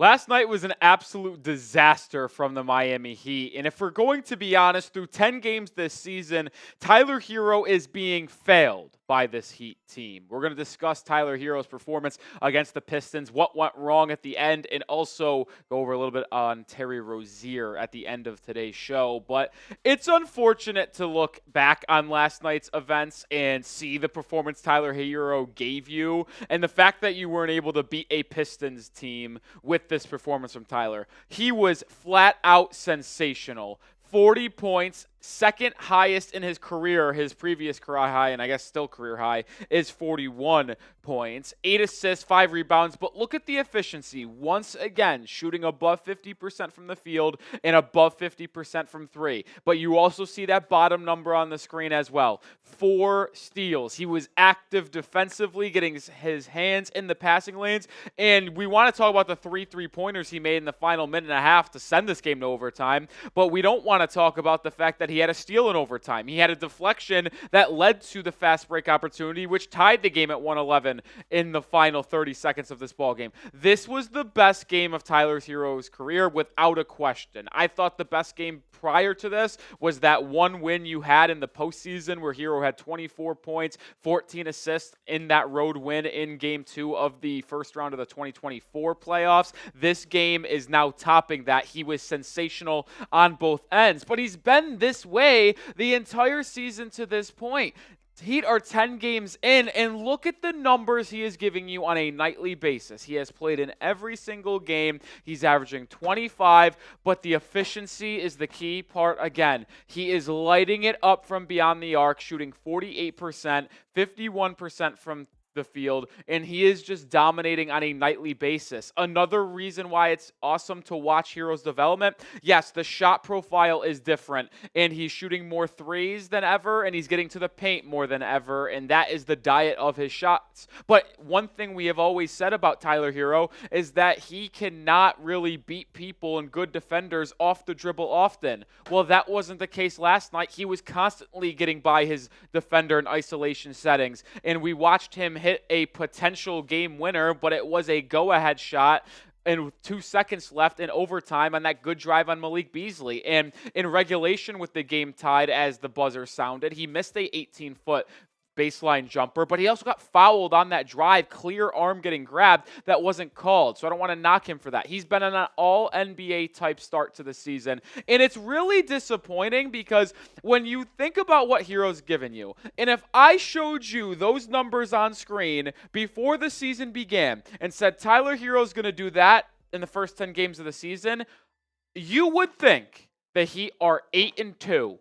Last night was an absolute disaster from the Miami Heat. And if we're going to be honest, through 10 games this season, Tyler Herro is being failed by this Heat team. We're going to discuss Tyler Herro's performance against the Pistons, what went wrong at the end, and also go over a little bit on Terry Rozier at the end of today's show. But it's unfortunate to look back on last night's events and see the performance Tyler Herro gave you, and the fact that you weren't able to beat a Pistons team with this performance from Tyler. He was flat out sensational. 40 points, second highest in his career. His previous career high, and I guess still career high, is 41 points. 8 assists, 5 rebounds. But look at the efficiency. Once again, shooting above 50% from the field and above 50% from three. But you also see that bottom number on the screen as well. 4 steals. He was active defensively, getting his hands in the passing lanes. And we want to talk about the 3 3-pointers he made in the final minute and a half to send this game to overtime. But we don't want to talk about the fact that he had a steal in overtime. He had a deflection that led to the fast break opportunity, which tied the game at 111 in the final 30 seconds of this ball game. This was the best game of Tyler Herro's career without a question. I thought the best game prior to this was that one win you had in the postseason where Herro had 24 points, 14 assists in that road win in Game 2 of the first round of the 2024 playoffs. This game is now topping that. He was sensational on both ends, but he's been this way the entire season to this point. Heat are 10 games in, and look at the numbers he is giving you on a nightly basis. He has played in every single game. He's averaging 25, but the efficiency is the key part again. He is lighting it up from beyond the arc, shooting 48%, 51% from the field, and he is just dominating on a nightly basis. Another reason why it's awesome to watch Herro's development, yes, the shot profile is different, and he's shooting more threes than ever, and he's getting to the paint more than ever, and that is the diet of his shots. But one thing we have always said about Tyler Herro is that he cannot really beat people and good defenders off the dribble often. Well, that wasn't the case last night. He was constantly getting by his defender in isolation settings, and we watched him hit a potential game winner, but it was a go-ahead shot and with 2 seconds left in overtime on that good drive on Malik Beasley. And in regulation with the game tied as the buzzer sounded, he missed a 18-foot baseline jumper, but he also got fouled on that drive, clear arm getting grabbed that wasn't called. So I don't want to knock him for that. He's been on an all-NBA type start to the season, and it's really disappointing because when you think about what Herro's given you, and if I showed you those numbers on screen before the season began and said Tyler Herro's going to do that in the first 10 games of the season, you would think the Heat are 8-2.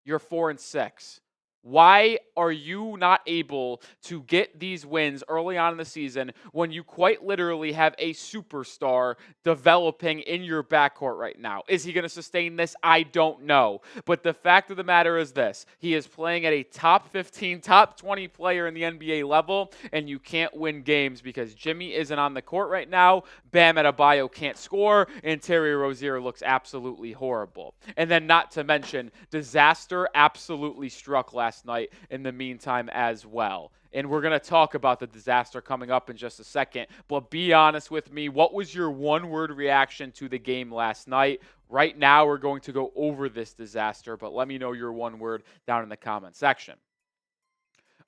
You're 4-6. Why are you not able to get these wins early on in the season when you quite literally have a superstar developing in your backcourt right now? Is he going to sustain this? I don't know. But the fact of the matter is this. He is playing at a top 15, top 20 player in the NBA level, and you can't win games because Jimmy isn't on the court right now, Bam Adebayo can't score, and Terry Rozier looks absolutely horrible. And then not to mention, disaster absolutely struck last night in the meantime as well. And we're going to talk about the disaster coming up in just a second. But be honest with me, what was your one-word reaction to the game last night? Right now, we're going to go over this disaster, but let me know your one word down in the comment section.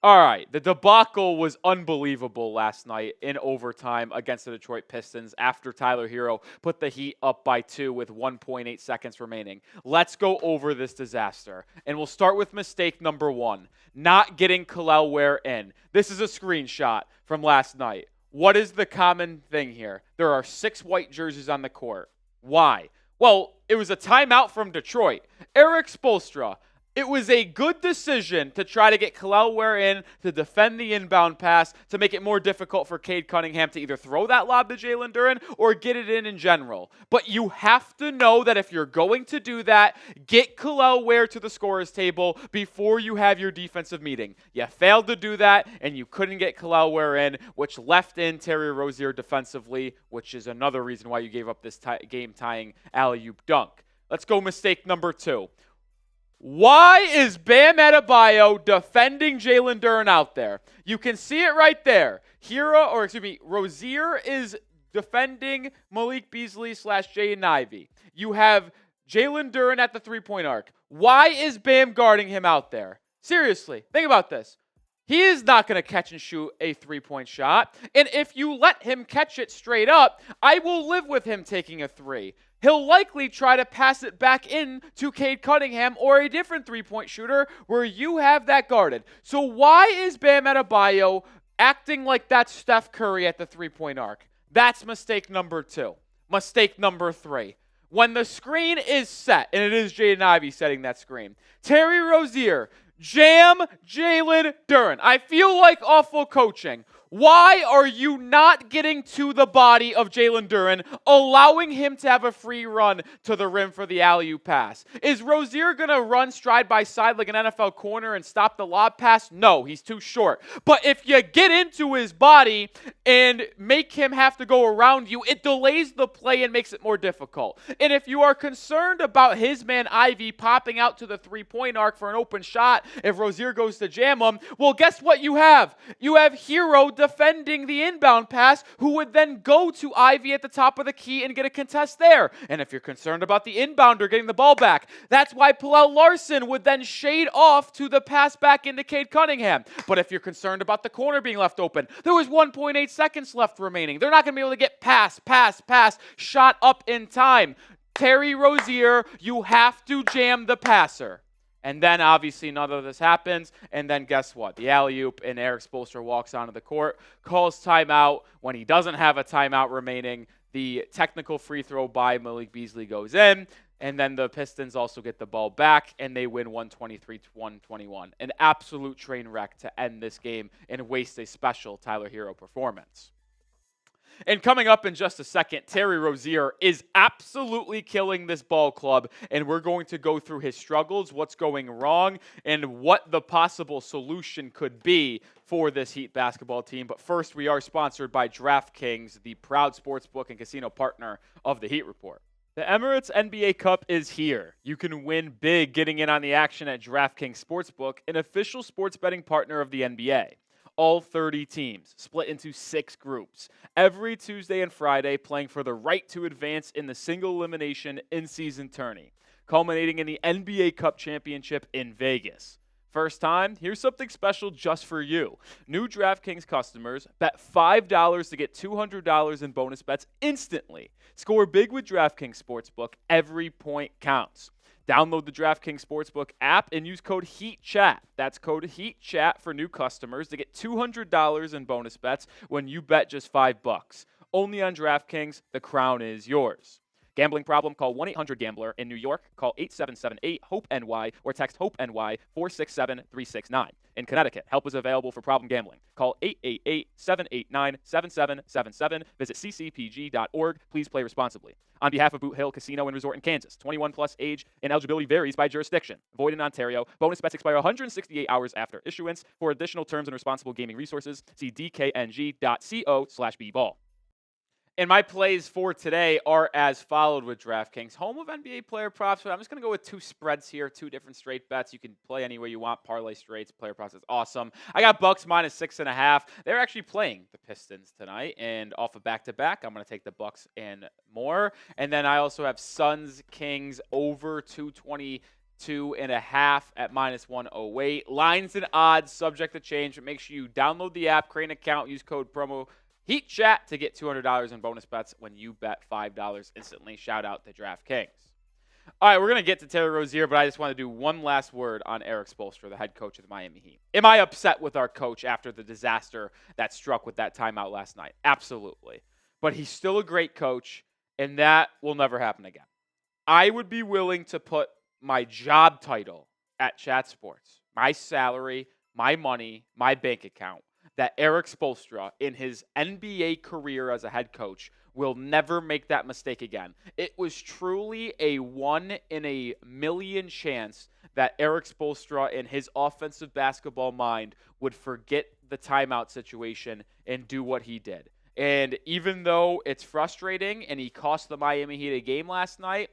All right, the debacle was unbelievable last night in overtime against the Detroit Pistons after Tyler Herro put the Heat up by 2 with 1.8 seconds remaining. Let's go over this disaster, and we'll start with mistake number 1, not getting Kel'el Ware in. This is a screenshot from last night. What is the common thing here? There are 6 white jerseys on the court. Why? Well, it was a timeout from Detroit. Erik Spoelstra. It was a good decision to try to get Kel'el Ware in to defend the inbound pass to make it more difficult for Cade Cunningham to either throw that lob to Jalen Duren or get it in general. But you have to know that if you're going to do that, get Kel'el Ware to the scorer's table before you have your defensive meeting. You failed to do that, and you couldn't get Kel'el Ware in, which left in Terry Rozier defensively, which is another reason why you gave up this game-tying alley-oop dunk. Let's go mistake number 2. Why is Bam Adebayo defending Jalen Duren out there? You can see it right there. Rozier is defending Malik Beasley / Jaden Ivey. You have Jalen Duren at the three-point arc. Why is Bam guarding him out there? Seriously, think about this. He is not going to catch and shoot a three-point shot. And if you let him catch it straight up, I will live with him taking a three. He'll likely try to pass it back in to Cade Cunningham or a different three-point shooter where you have that guarded. So why is Bam Adebayo acting like that's Steph Curry at the three-point arc? That's mistake number 2. Mistake number 3. When the screen is set, and it is Jaden Ivey setting that screen, Terry Rozier, jam Jalen Duren. I feel like awful coaching. Why are you not getting to the body of Jalen Duren, allowing him to have a free run to the rim for the alley-oop pass? Is Rozier going to run stride by side like an NFL corner and stop the lob pass? No, he's too short. But if you get into his body and make him have to go around you, it delays the play and makes it more difficult. And if you are concerned about his man Ivy popping out to the three-point arc for an open shot, if Rozier goes to jam him, well, guess what you have? You have Herro defending the inbound pass, who would then go to Ivy at the top of the key and get a contest there. And if you're concerned about the inbounder getting the ball back, that's why Pallel Larson would then shade off to the pass back into Cade Cunningham. But if you're concerned about the corner being left open, there was 1.8 seconds left remaining. They're not going to be able to get pass, shot up in time. Terry Rozier, you have to jam the passer. And then, obviously, none of this happens. And then, guess what? The alley-oop, and Erik Spoelstra walks onto the court, calls timeout. When he doesn't have a timeout remaining, the technical free throw by Malik Beasley goes in. And then the Pistons also get the ball back, and they win 123-121. An absolute train wreck to end this game and waste a special Tyler Herro performance. And coming up in just a second, Terry Rozier is absolutely killing this ball club, and we're going to go through his struggles, what's going wrong, and what the possible solution could be for this Heat basketball team. But first, we are sponsored by DraftKings, the proud sportsbook and casino partner of the Heat Report. The Emirates NBA Cup is here. You can win big getting in on the action at DraftKings Sportsbook, an official sports betting partner of the NBA. All 30 teams, split into 6 groups, every Tuesday and Friday playing for the right to advance in the single elimination in-season tourney, culminating in the NBA Cup Championship in Vegas. First time, here's something special just for you. New DraftKings customers bet $5 to get $200 in bonus bets instantly. Score big with DraftKings Sportsbook. Every point counts. Download the DraftKings Sportsbook app and use code HEATCHAT. That's code HEATCHAT for new customers to get $200 in bonus bets when you bet just $5. Only on DraftKings, the crown is yours. Gambling problem? Call 1-800-GAMBLER. In New York, call 8778-HOPE-NY or text HOPE-NY 467-369. In Connecticut, help is available for problem gambling. Call 888-789-7777. Visit ccpg.org. Please play responsibly. On behalf of Boot Hill Casino and Resort in Kansas, 21 plus age and eligibility varies by jurisdiction. Void in Ontario. Bonus bets expire 168 hours after issuance. For additional terms and responsible gaming resources, see dkng.co/bball. And my plays for today are as followed with DraftKings. Home of NBA player props, but I'm just going to go with 2 spreads here, 2 different straight bets. You can play any way you want. Parlay straights, player props is awesome. I got Bucks -6.5. They're actually playing the Pistons tonight, and off of back-to-back, I'm going to take the Bucks and more. And then I also have Suns, Kings over 222.5 at -108. Lines and odds subject to change, but make sure you download the app, create an account, use code promo HEATCHAT to get $200 in bonus bets when you bet $5 instantly. Shout out to DraftKings. All right, we're going to get to Terry Rozier, but I just want to do one last word on Erik Spoelstra, the head coach of the Miami Heat. Am I upset with our coach after the disaster that struck with that timeout last night? Absolutely. But he's still a great coach, and that will never happen again. I would be willing to put my job title at Chat Sports, my salary, my money, my bank account, that Erik Spoelstra, in his NBA career as a head coach, will never make that mistake again. It was truly a 1 in a million chance that Erik Spoelstra, in his offensive basketball mind, would forget the timeout situation and do what he did. And even though it's frustrating and he cost the Miami Heat a game last night,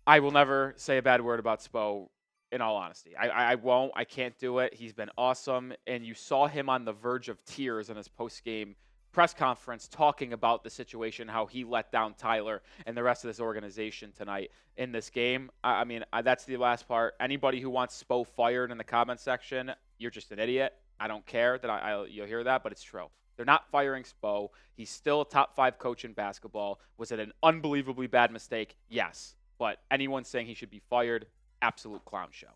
I will never say a bad word about Spo. In all honesty, I won't. I can't do it. He's been awesome. And you saw him on the verge of tears in his post-game press conference talking about the situation, how he let down Tyler and the rest of this organization tonight in this game. I mean, that's the last part. Anybody who wants Spo fired in the comment section, you're just an idiot. I don't care that you'll hear that, but it's true. They're not firing Spo. He's still a top 5 coach in basketball. Was it an unbelievably bad mistake? Yes. But anyone saying he should be fired, absolute clown show.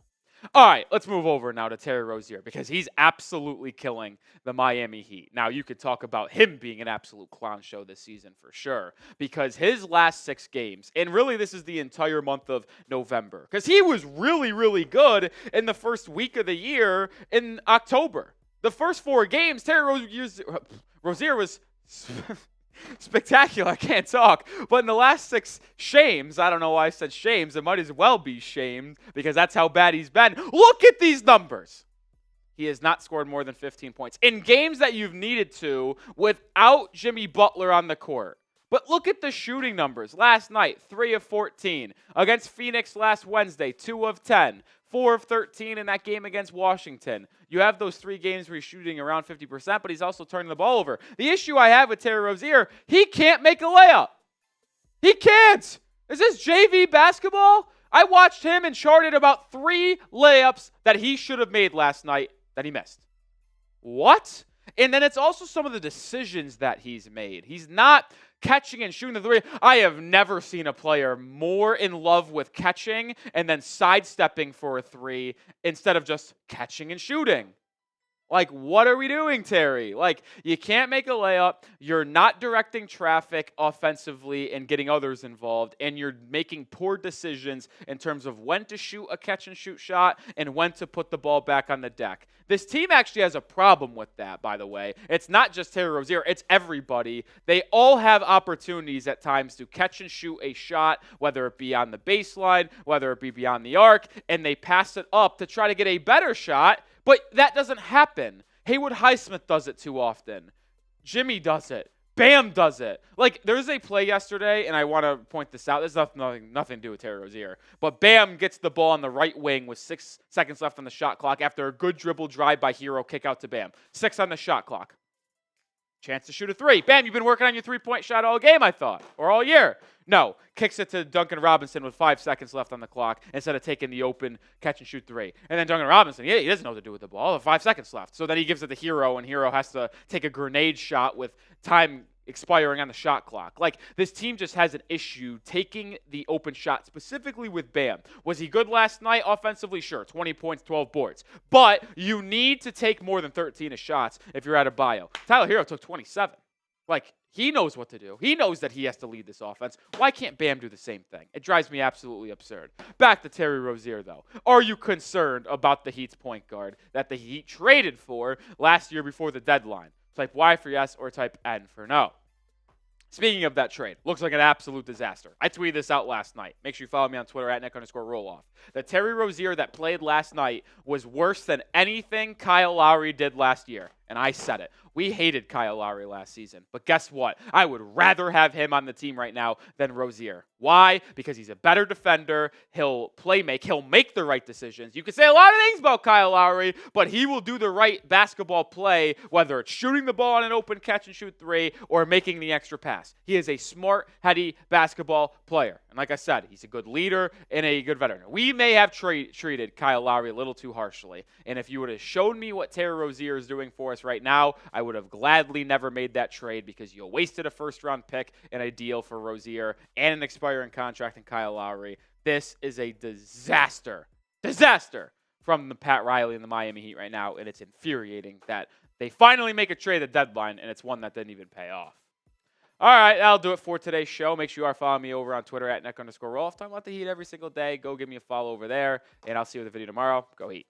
All right, let's move over now to Terry Rozier because he's absolutely killing the Miami Heat. Now, you could talk about him being an absolute clown show this season for sure because his last 6 games, and really this is the entire month of November, because he was really, really good in the first week of the year in October. The first 4 games, Terry Rozier was spectacular. I can't talk. But in the last 6 shames, I don't know why I said shames. It might as well be shamed because that's how bad he's been. Look at these numbers. He has not scored more than 15 points in games that you've needed to without Jimmy Butler on the court. But look at the shooting numbers. Last night, 3 of 14. Against Phoenix last Wednesday, 2 of 10. 4 of 13 in that game against Washington. You have those 3 games where he's shooting around 50%, but he's also turning the ball over. The issue I have with Terry Rozier, he can't make a layup. He can't. Is this JV basketball? I watched him and charted about 3 layups that he should have made last night that he missed. What? And then it's also some of the decisions that he's made. He's not catching and shooting the 3. I have never seen a player more in love with catching and then sidestepping for a 3 instead of just catching and shooting. Like, what are we doing, Terry? Like, you can't make a layup. You're not directing traffic offensively and getting others involved, and you're making poor decisions in terms of when to shoot a catch-and-shoot shot and when to put the ball back on the deck. This team actually has a problem with that, by the way. It's not just Terry Rozier. It's everybody. They all have opportunities at times to catch and shoot a shot, whether it be on the baseline, whether it be beyond the arc, and they pass it up to try to get a better shot. But that doesn't happen. Haywood Highsmith does it too often. Jimmy does it. Bam does it. Like, there's a play yesterday, and I want to point this out. There's nothing to do with Terry Rozier. But Bam gets the ball on the right wing with 6 seconds left on the shot clock after a good dribble drive by Herro, kick out to Bam. 6 on the shot clock. Chance to shoot a 3. Bam, you've been working on your 3-point shot all game, I thought, or all year. No, kicks it to Duncan Robinson with 5 seconds left on the clock instead of taking the open catch-and-shoot 3. And then Duncan Robinson, he doesn't know what to do with the ball. 5 seconds left. So then he gives it to Herro, and Herro has to take a grenade shot with time expiring on the shot clock. Like, this team just has an issue taking the open shot, specifically with Bam. Was he good last night offensively? Sure, 20 points, 12 boards. But you need to take more than 13 shots if you're at a bio. Tyler Herro took 27. Like, he knows what to do. He knows that he has to lead this offense. Why can't Bam do the same thing? It drives me absolutely absurd. Back to Terry Rozier, though. Are you concerned about the Heat's point guard that the Heat traded for last year before the deadline? Type Y for yes or type N for no. Speaking of that trade, looks like an absolute disaster. I tweeted this out last night. Make sure you follow me on Twitter at Nic_Rohloff. The Terry Rozier that played last night was worse than anything Kyle Lowry did last year. And I said it. We hated Kyle Lowry last season. But guess what? I would rather have him on the team right now than Rozier. Why? Because he's a better defender. He'll make. He'll make the right decisions. You can say a lot of things about Kyle Lowry, but he will do the right basketball play, whether it's shooting the ball on an open catch-and-shoot 3 or making the extra pass. He is a smart, heady basketball player. And like I said, he's a good leader and a good veteran. We may have treated Kyle Lowry a little too harshly. And if you would have shown me what Terry Rozier is doing for us right now, I would have gladly never made that trade because you wasted a first-round pick and a deal for Rozier and an expiring contract in Kyle Lowry. This is a disaster. Disaster from the Pat Riley and the Miami Heat right now, and it's infuriating that they finally make a trade at the deadline, and it's one that didn't even pay off. All right, that'll do it for today's show. Make sure you are following me over on Twitter at Nic_Rohloff. Talking about the Heat every single day. Go give me a follow over there, and I'll see you with a video tomorrow. Go Heat.